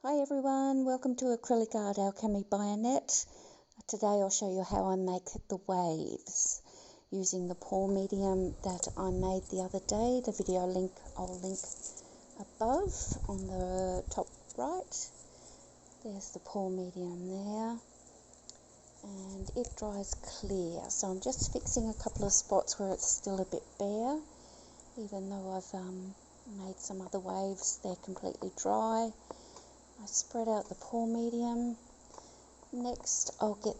Hi everyone, welcome to Acrylic Art Alchemy by Annette. Today I'll show you how I make the waves using the pour medium that I made the other day. The video link I'll link above on the top right. There's the pour medium there, and it dries clear. So I'm just fixing a couple of spots where it's still a bit bare, even though I've made some other waves, they're completely dry. I spread out the pour medium. Next I'll get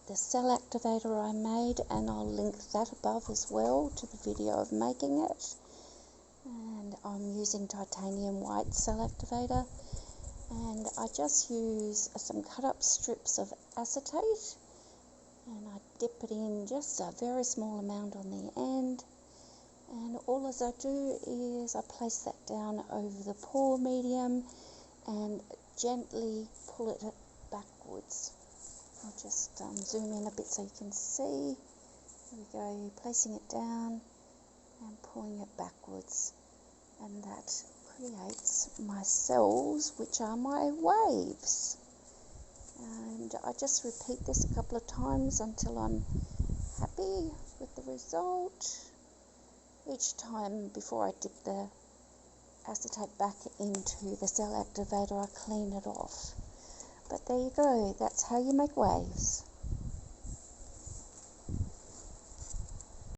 the cell activator I made, and I'll link that above as well to the video of making it. And I'm using titanium white cell activator, and I just use some cut up strips of acetate, and I dip it in just a very small amount on the end, and all as I do is I place that down over the pour medium and gently pull it backwards. I'll just zoom in a bit so you can see. There we go, placing it down and pulling it backwards, and that creates my cells, which are my waves. And I just repeat this a couple of times until I'm happy with the result. Each time before I dip the acetate back into the cell activator, I clean it off. But there you go, that's how you make waves.